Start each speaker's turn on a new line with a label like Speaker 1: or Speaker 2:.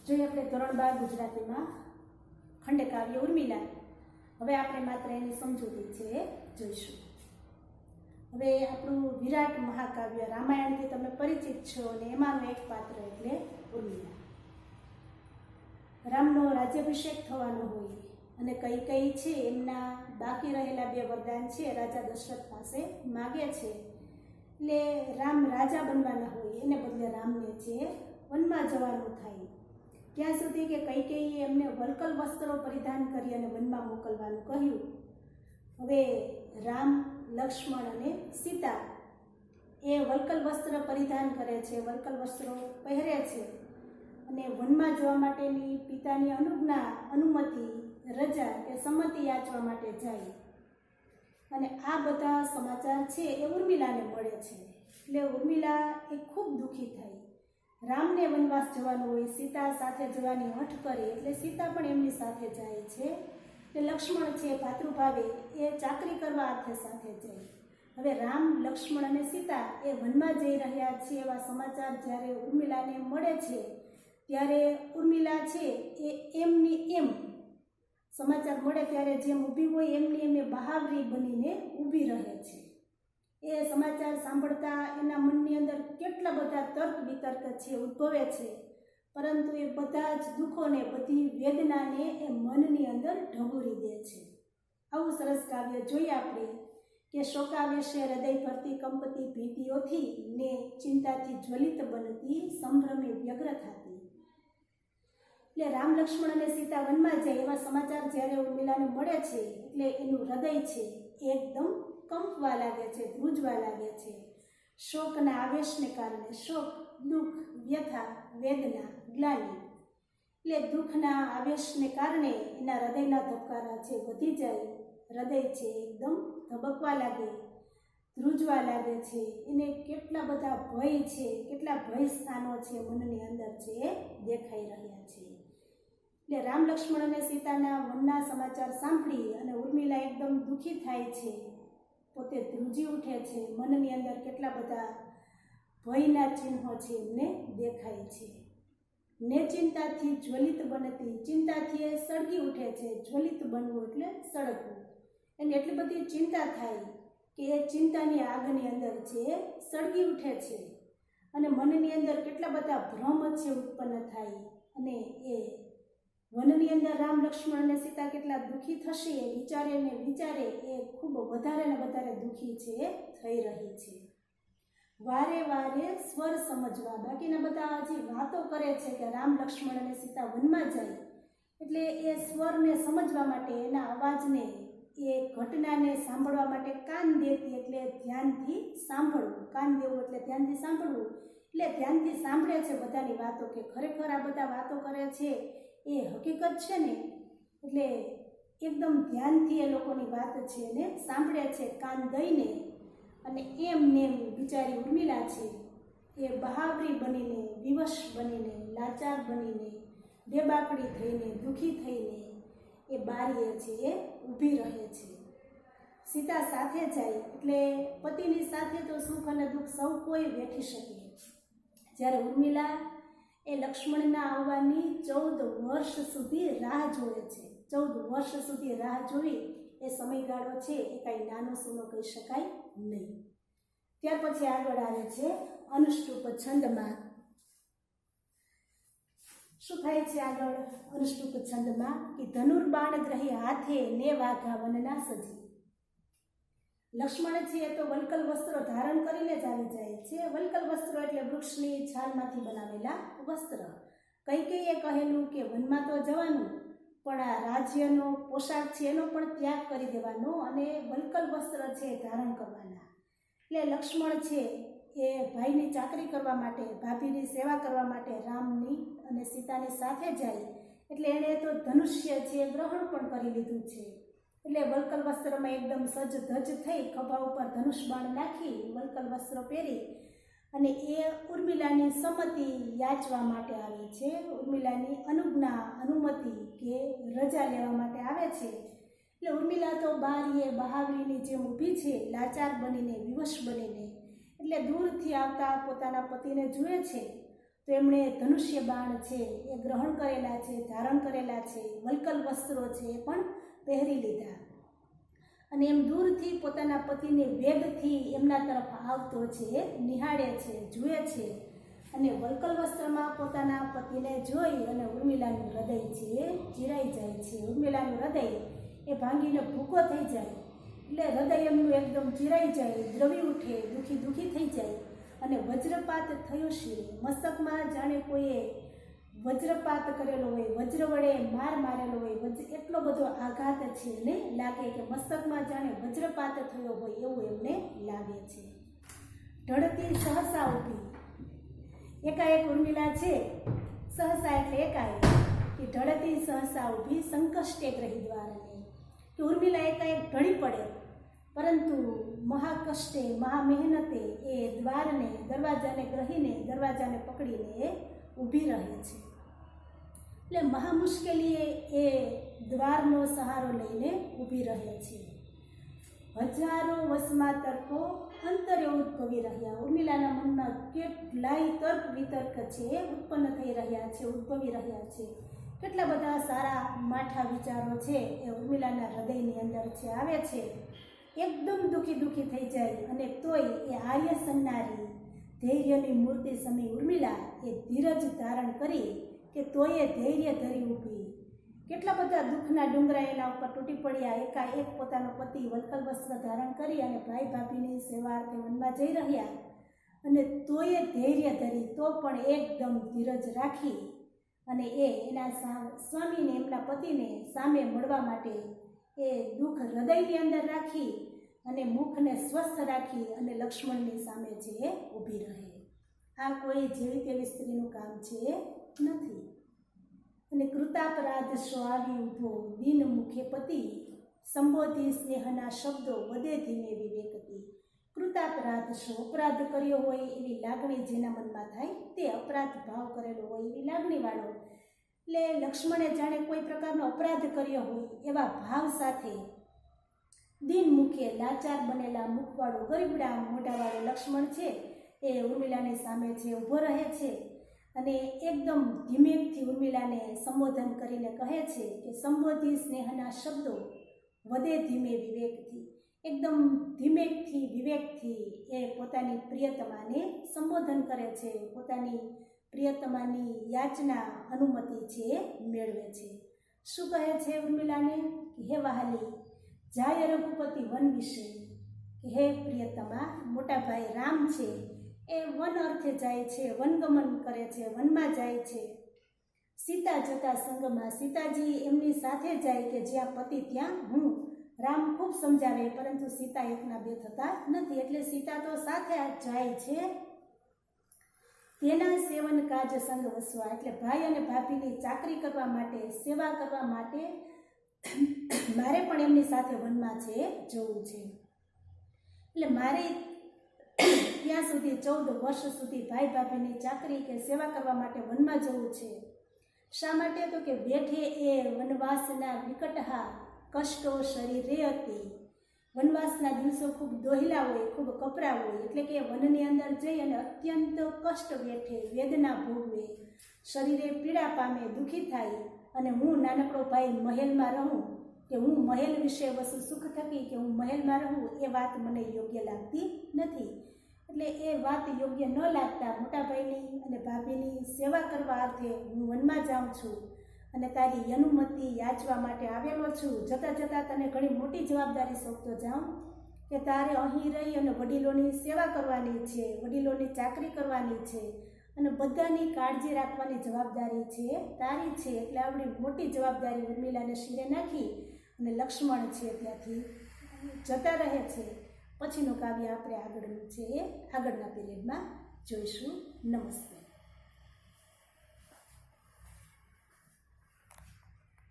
Speaker 1: જોઈએ આપણે ધોરણ 12 ગુજરાતીમાં ખંડકાવ્ય ઉર્મિલા. હવે આપણે માત્ર એની સમજૂતી છે જોઈશું. હવે આપણું વિરાટ મહાકાવ્ય રામાયણથી તમે પરિચિત છો અને એમાંનું એક પાત્ર એટલે ઉર્મિલા. રામનો રાજ્યાભિષેક થવાનો હોય અને કઈ છે એમના બાકી રહેલા 2 વરદાન છે રાજા દશરથ પાસે માગે છે. એટલે રામ રાજા બનવાના હોય એને બદલે રામને છે વનમાં જવાનું થાય. ત્યાં સુધી કે કૈકેયીએ એમને વલ્કલ વસ્ત્રો પરિધાન કરી અને વનમાં મોકલવાનું કહ્યું. હવે રામ, લક્ષ્મણ અને સીતા એ વલ્કલ વસ્ત્ર પરિધાન કરે છે, વલ્કલ વસ્ત્રો પહેરે છે અને વનમાં જવા માટેની પિતાની અનુમતિ, રજા કે સંમતિ યાચવા માટે જાય. અને આ બધા સમાચાર છે એ ઉર્મિલાને મળે છે. એટલે ઉર્મિલા એ ખૂબ દુઃખી થાય. રામને વનવાસ જવાનું હોય, સીતા સાથે જવાની હઠ કરે એટલે સીતા પણ એમની સાથે જાય છે. એટલે લક્ષ્મણ છે ભાતૃભાવે એ ચાકરી કરવા અર્થે સાથે જાય. હવે રામ, લક્ષ્મણ અને સીતા એ વનમાં જઈ રહ્યા છે એવા સમાચાર જ્યારે ઉર્મિલાને મળે છે ત્યારે ઉર્મિલા છે એ એમની એમ સમાચાર મળે ત્યારે જેમ ઊભી હોય એમની એમ બહાવરી બનીને ઊભી રહે છે. એ સમાચાર સાંભળતા એના મનની અંદર કેટલા બધા તર્ક વિતર્ક છે ઉદ્ભવે છે, પરંતુ એ બધા જ દુઃખોને, બધી વેદનાને એ મનની અંદર ઢબૂરી દે છે. આવું સરસ કાવ્ય જોઈએ આપણે કે શોકાવેશે હૃદય ભરતી કંપતી ભીતિઓથી ને ચિંતાથી જ્વલિત બનતી સંભ્રમે વ્યગ્ર થતી. એટલે રામ, લક્ષ્મણ અને સીતા વનમાં જાય એવા સમાચાર જ્યારે ઉર્મિલાને મળે છે એટલે એનું હૃદય છે એકદમ કંપવા લાગે છે, ધ્રુજવા લાગે છે. શોકના આવેશને કારણે શોક, દુઃખ, વ્યથા, વેદના, ગ્લાનિ. એટલે દુઃખના આવેશને કારણે એના હૃદયના ધબકારા છે વધી જાય. હૃદય છે એકદમ ધબકવા લાગે, ધ્રુજવા લાગે છે. એને કેટલા બધા ભય છે, કેટલા ભય સ્થાનો છે મનની અંદર છે એ દેખાઈ રહ્યા છે. એટલે રામ, લક્ષ્મણ અને સીતાના વનના સમાચાર સાંભળી અને ઉર્મિલા એકદમ દુઃખી થાય છે, પોતે ધ્રુજી ઉઠે છે. મનની અંદર કેટલા બધા ભયના ચિહ્નો છે એમને દેખાય છે. ને ચિંતાથી જ્વલિત બનતી, ચિંતાથી એ સળગી ઉઠે છે. જ્વલિત બનવું એટલે સળગવું. એને એટલી બધી ચિંતા થાય કે એ ચિંતાની આગની અંદર છે સળગી ઉઠે છે અને મનની અંદર કેટલા બધા ભ્રમ છે ઉત્પન્ન થાય. અને એ વનની અંદર રામ, લક્ષ્મણ અને સીતા કેટલા દુઃખી થશે એ વિચારે એ ખૂબ વધારે ને વધારે દુઃખી છે થઈ રહી છે. વારે વારે સ્વર સમજવા, બાકીના બધા હજી વાતો કરે છે કે રામ, લક્ષ્મણ અને સીતા વનમાં જાય એટલે એ સ્વરને સમજવા માટે, એના અવાજને, એ ઘટનાને સાંભળવા માટે કાન દેતી એટલે ધ્યાનથી સાંભળવું. કાન દેવું એટલે ધ્યાનથી સાંભળવું. એટલે ધ્યાનથી સાંભળે છે બધાની વાતો કે ખરેખર આ બધા વાતો કરે છે એ હકીકત છે ને. એટલે એકદમ ધ્યાનથી એ લોકોની વાત છે એને સાંભળે છે કાન દઈને. અને એમ બિચારી ઉર્મિલા છે એ બહાવરી બનીને, વિવશ બનીને, લાચાર બનીને, બેબાકડી થઈને, દુઃખી થઈને એ બારીએ છે એ ઊભી રહે છે. સીતા સાથે જાય એટલે પતિની સાથે તો સુખ અને દુઃખ સૌ કોઈ વેઠી શકે. જ્યારે ઉર્મિલા એ લક્ષ્મણના આવવાની 14 વર્ષ સુધી રાહ જોવે છે. 14 વર્ષ સુધી રાહ જોવી એ સમયગાળો છે એ કાંઈ નાનો સૂનો કહી શકાય નહીં. ત્યાર પછી આગળ આવે છે અનુષ્ટુપ છંદમાં. શું થાય છે આગળ અનુષ્ટુપ છંદમાં કે ધનુર્બાણ ગ્રહી હાથે ને વાઘા વનના સજી. લક્ષ્મણ છે એ તો વલ્કલ વસ્ત્રો ધારણ કરીને જ આવી જાય છે. વલ્કલ વસ્ત્રો એટલે વૃક્ષની છાલમાંથી બનાવેલા વસ્ત્ર. કૈકેયીએ કહેલું કે વનમાં તો જવાનું પણ આ રાજ્યનો પોશાક છે એનો પણ ત્યાગ કરી દેવાનો અને વલ્કલ વસ્ત્ર છે ધારણ કરવાના. એટલે લક્ષ્મણ છે એ ભાઈની ચાકરી કરવા માટે, ભાભીની સેવા કરવા માટે રામની અને સીતાની સાથે જાય. એટલે એણે તો ધનુષ્ય છે ગ્રહણ પણ કરી લીધું છે. એટલે વલ્કલ વસ્ત્રમાં એકદમ સજ્જ ધજ થઈ, ખભા ઉપર ધનુષ બાણ નાખી, વલ્કલ વસ્ત્ર પહેરી અને એ ઉર્મિલાની સંમતિ યાચવા માટે આવે છે. ઉર્મિલાની અનુમતિ કે રજા લેવા માટે આવે છે. એટલે ઉર્મિલા તો બારીએ બહાવરીની જેમ ઊભી છે, લાચાર બનીને, વિવશ બનીને. એટલે દૂરથી આવતા પોતાના પતિને જુએ છે તો એમણે ધનુષ્ય બાણ છે એ ગ્રહણ કરેલા છે, ધારણ કરેલા છે, વલ્કલ વસ્ત્રો છે એ પણ પહેરી લીધા અને એમ દૂરથી પોતાના પતિને વેગથી એમના તરફ આવતો છે નિહાળે છે, જુએ છે અને વલ્કલ વસ્ત્રમાં પોતાના પતિને જોઈ અને ઉર્મિલાનું હૃદય છે ચીરાઈ જાય છે. ઉર્મિલાનું હૃદય એ ભાંગીને ભૂકો થઈ જાય એટલે હૃદય એમનું એકદમ ચીરાઈ જાય, દ્રવી ઉઠે, દુઃખી થઈ જાય અને વજ્રપાત થયો શિરે. મસ્તકમાં જાણે કોઈએ વજ્રપાત કરેલો હોય, વજ્ર વડે માર મારેલો હોય, એટલો બધો આઘાત છે એને લાગે કે મસ્તકમાં જાણે વજ્રપાત થયો હોય એવું એમને લાગે છે. ઢળતી સહસા ઊભી, એકાએક ઉર્મિલા છે, સહસા એટલે એકાએક, કે ઢળતી સહસા ઊભી સંકષ્ટે ગ્રહી દ્વારને, કે ઉર્મિલા એકાએક ઢળી પડે પરંતુ મહાકષ્ટે મહામહેનતે એ દ્વારને, દરવાજાને ગ્રહીને, દરવાજાને પકડીને એ ઊભી રહે છે. એટલે મહામુશ્કેલીએ એ દ્વારનો સહારો લઈને ઊભી રહે છે. હજારો વસમાં તર્કો અંતરે ઉદ્ભવી રહ્યા. ઉર્મિલાના મનમાં કેટલાય તર્ક વિતર્ક છે ઉત્પન્ન થઈ રહ્યા છે, ઉદ્ભવી રહ્યા છે. કેટલા બધા સારા માઠા વિચારો છે એ ઉર્મિલાના હૃદયની અંદર છે, આવે છે. એકદમ દુઃખી થઈ જાય અને તોય એ આર્ય સન્નારી ધૈર્યની મૂર્તિ સમી ઉર્મિલા એ ધીરજ ધારણ કરી કે તોય ધૈર્ય ધરી ઊભી. કેટલા બધા દુઃખના ડુંગરા એના ઉપર તૂટી પડ્યા. એકાએક પોતાનો પતિ વલ્કલ વસ્ત્ર ધારણ કરી અને ભાઈ ભાભીની સેવાર્થે વનમાં જઈ રહ્યા અને તોય ધૈર્ય ધરી, તો પણ એકદમ ધીરજ રાખી અને એ એના સ્વામીને, એમના પતિને સામે મળવા માટે એ દુઃખ હૃદયની અંદર રાખી અને મુખને સ્વસ્થ રાખી અને લક્ષ્મણની સામે છે એ ઊભી રહે. આ કોઈ જેવી તેવી સ્ત્રીનું કામ છે નથી. અને કૃતાપરાધ શો આવી ઊભો, દિન મુખે પતિ સંબોધી સ્નેહના શબ્દો વધે ધીમે વિવેકતી. કૃતાપરાધ શો, અપરાધ કર્યો હોય એવી લાગણી જેના મનમાં થાય તે અપરાધ ભાવ કરેલો હોય એવી લાગણીવાળો, એટલે લક્ષ્મણે જાણે કોઈ પ્રકારનો અપરાધ કર્યો હોય એવા ભાવ સાથે દિન મુખે લાચાર બનેલા મુખવાળું ગરીબડા મોઢાવાળું લક્ષ્મણ છે એ ઉર્મિલાની સામે છે ઊભો રહે છે અને એકદમ ધીમેકથી ઉર્મિલાને સંબોધન કરીને કહે છે કે સંબોધી સ્નેહના શબ્દો વધે ધીમે વિવેકથી. એકદમ ધીમેકથી, વિવેકથી એ પોતાની પ્રિયતમાને સંબોધન કરે છે, પોતાની પ્રિયતમાની યાચના, અનુમતિ છે મેળવે છે. શું કહે છે ઉર્મિલાને કે હે વહાલી, જાય રઘુપતિ વન વિશે, કે હે પ્રિયતમા, મોટા ભાઈ રામ છે એ વન અર્થે જાય છે, વનગમન કરે છે, વનમાં જાય છે. સીતા જતા સંગમાં, સીતાજી એમની સાથે જાય કે જ્યાં પતિ ત્યાં હું. રામ ખૂબ સમજાવે પરંતુ સીતા એકના બે થતા નથી, એટલે સીતા તો સાથે જાય છે. તેના સેવન કાજ સંગ વસવા, એટલે ભાઈ અને ભાભીની ચાકરી કરવા માટે, સેવા કરવા માટે મારે પણ એમની સાથે વનમાં છે જવું છે. એટલે મારે ત્યાં સુધી 14 વર્ષ સુધી ભાઈ ભાભીની ચાકરી કે સેવા કરવા માટે વનમાં જવું છે. શા માટે? તો કે બેઠે એ વનવાસના વિકટહા કષ્ટો શરીરે હતી. વનવાસના દિવસો ખૂબ દોહિલા હોય, ખૂબ કપરા હોય, એટલે કે વનની અંદર જઈ અને અત્યંત કષ્ટ વેઠે, વેદના ભોગવે, શરીરે પીડા પામે, દુઃખી થાય અને હું નાનકડો ભાઈ મહેલમાં રહું, કે હું મહેલ વિશે વસુ સુખ થકી કે હું મહેલમાં રહું, એ વાત મને યોગ્ય લાગતી નથી. એટલે એ વાત યોગ્ય ન લાગતા મોટા ભાઈની અને ભાભીની સેવા કરવા અર્થે હું વનમાં જાઉં છું અને તારી અનુમતિ યાચવા માટે આવેલો છું. જતાં જતાં તને ઘણી મોટી જવાબદારી સોંપતો જાઉં કે તારે અહીં રહી અને વડીલોની સેવા કરવાની છે, વડીલોની ચાકરી કરવાની છે અને બધાની કાળજી રાખવાની જવાબદારી છે તારી છે. એટલે આવડી મોટી જવાબદારી ઉર્મિલાને શિરે નાખી અને લક્ષ્મણ છે ત્યાંથી જતા રહે છે. પછીનું કાવ્ય આપણે આગળનું છે એ આગળના પીરિયડમાં જોઈશું. નમસ્તે.